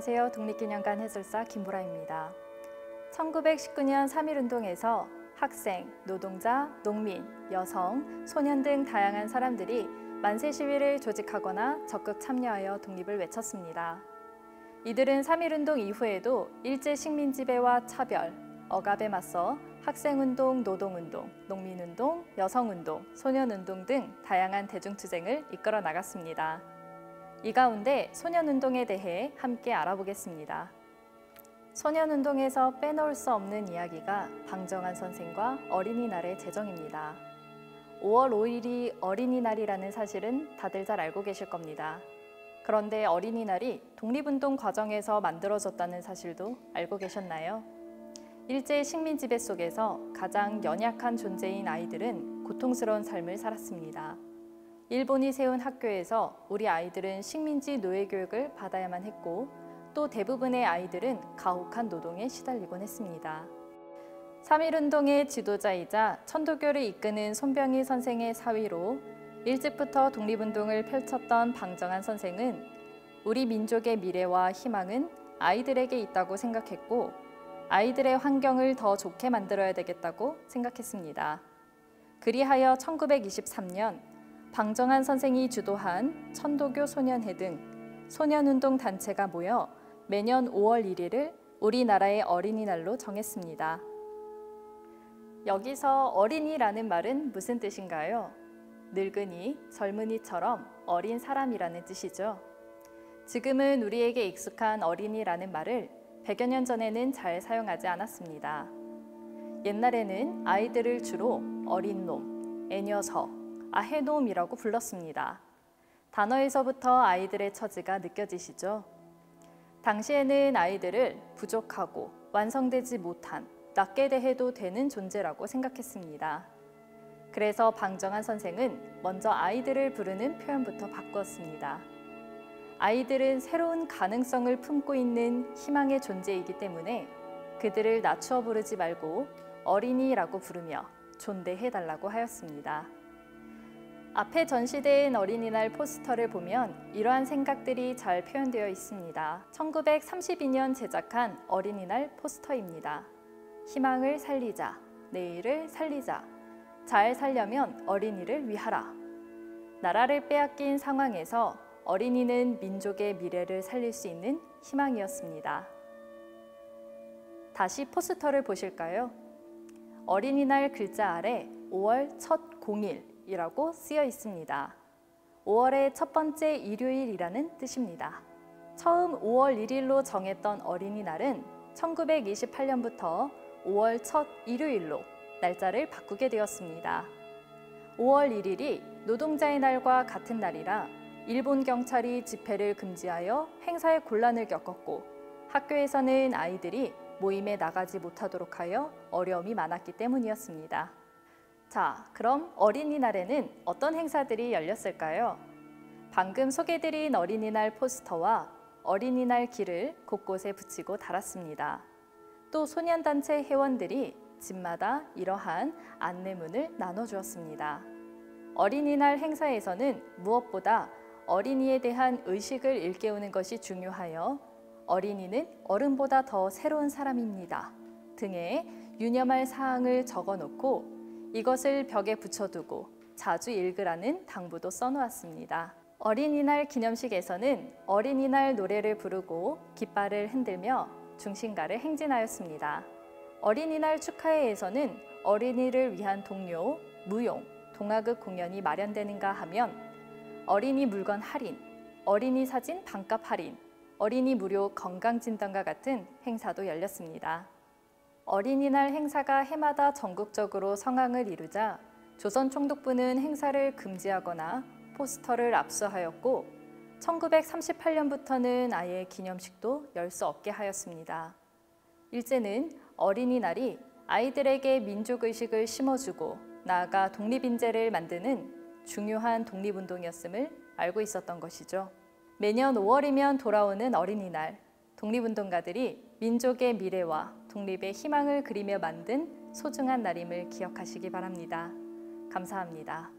안녕하세요. 독립기념관 해설사 김보라입니다. 1919년 3.1운동에서 학생, 노동자, 농민, 여성, 소년 등 다양한 사람들이 만세 시위를 조직하거나 적극 참여하여 독립을 외쳤습니다. 이들은 3.1운동 이후에도 일제 식민 지배와 차별, 억압에 맞서 학생운동, 노동운동, 농민운동, 여성운동, 소년운동 등 다양한 대중투쟁을 이끌어 나갔습니다. 이 가운데 소년운동에 대해 함께 알아보겠습니다. 소년운동에서 빼놓을 수 없는 이야기가 방정환 선생과 어린이날의 제정입니다. 5월 5일이 어린이날이라는 사실은 다들 잘 알고 계실 겁니다. 그런데 어린이날이 독립운동 과정에서 만들어졌다는 사실도 알고 계셨나요? 일제 식민 지배 속에서 가장 연약한 존재인 아이들은 고통스러운 삶을 살았습니다. 일본이 세운 학교에서 우리 아이들은 식민지 노예 교육을 받아야만 했고 또 대부분의 아이들은 가혹한 노동에 시달리곤 했습니다. 3.1운동의 지도자이자 천도교를 이끄는 손병희 선생의 사위로 일찍부터 독립운동을 펼쳤던 방정환 선생은 우리 민족의 미래와 희망은 아이들에게 있다고 생각했고 아이들의 환경을 더 좋게 만들어야 되겠다고 생각했습니다. 그리하여 1923년 방정환 선생이 주도한 천도교 소년회 등 소년운동 단체가 모여 매년 5월 1일을 우리나라의 어린이날로 정했습니다. 여기서 어린이라는 말은 무슨 뜻인가요? 늙은이, 젊은이처럼 어린 사람이라는 뜻이죠. 지금은 우리에게 익숙한 어린이라는 말을 100여 년 전에는 잘 사용하지 않았습니다. 옛날에는 아이들을 주로 어린 놈, 애녀석, 아해놈이라고 불렀습니다. 단어에서부터 아이들의 처지가 느껴지시죠? 당시에는 아이들을 부족하고 완성되지 못한, 낮게 대해도 되는 존재라고 생각했습니다. 그래서 방정환 선생은 먼저 아이들을 부르는 표현부터 바꾸었습니다. 아이들은 새로운 가능성을 품고 있는 희망의 존재이기 때문에 그들을 낮추어 부르지 말고 어린이라고 부르며 존대해달라고 하였습니다. 앞에 전시된 어린이날 포스터를 보면 이러한 생각들이 잘 표현되어 있습니다. 1932년 제작한 어린이날 포스터입니다. 희망을 살리자, 내일을 살리자, 잘 살려면 어린이를 위하라. 나라를 빼앗긴 상황에서 어린이는 민족의 미래를 살릴 수 있는 희망이었습니다. 다시 포스터를 보실까요? 어린이날 글자 아래 5월 첫 공일이라고 쓰여 있습니다. 5월의 첫 번째 일요일이라는 뜻입니다. 처음 5월 1일로 정했던 어린이날은 1928년부터 5월 첫 일요일로 날짜를 바꾸게 되었습니다. 5월 1일이 노동자의 날과 같은 날이라 일본 경찰이 집회를 금지하여 행사에 곤란을 겪었고 학교에서는 아이들이 모임에 나가지 못하도록 하여 어려움이 많았기 때문이었습니다. 자, 그럼 어린이날에는 어떤 행사들이 열렸을까요? 방금 소개드린 어린이날 포스터와 어린이날 길을 곳곳에 붙이고 달았습니다. 또 소년단체 회원들이 집마다 이러한 안내문을 나눠주었습니다. 어린이날 행사에서는 무엇보다 어린이에 대한 의식을 일깨우는 것이 중요하여 어린이는 어른보다 더 새로운 사람입니다 등의 유념할 사항을 적어놓고 이것을 벽에 붙여두고 자주 읽으라는 당부도 써놓았습니다. 어린이날 기념식에서는 어린이날 노래를 부르고 깃발을 흔들며 중심가를 행진하였습니다. 어린이날 축하회에서는 어린이를 위한 동요, 무용, 동화극 공연이 마련되는가 하면 어린이 물건 할인, 어린이 사진 반값 할인, 어린이 무료 건강진단과 같은 행사도 열렸습니다. 어린이날 행사가 해마다 전국적으로 성황을 이루자 조선총독부는 행사를 금지하거나 포스터를 압수하였고 1938년부터는 아예 기념식도 열 수 없게 하였습니다. 일제는 어린이날이 아이들에게 민족의식을 심어주고 나아가 독립인재를 만드는 중요한 독립운동이었음을 알고 있었던 것이죠. 매년 5월이면 돌아오는 어린이날, 독립운동가들이 민족의 미래와 독립의 희망을 그리며 만든 소중한 날임을 기억하시기 바랍니다. 감사합니다.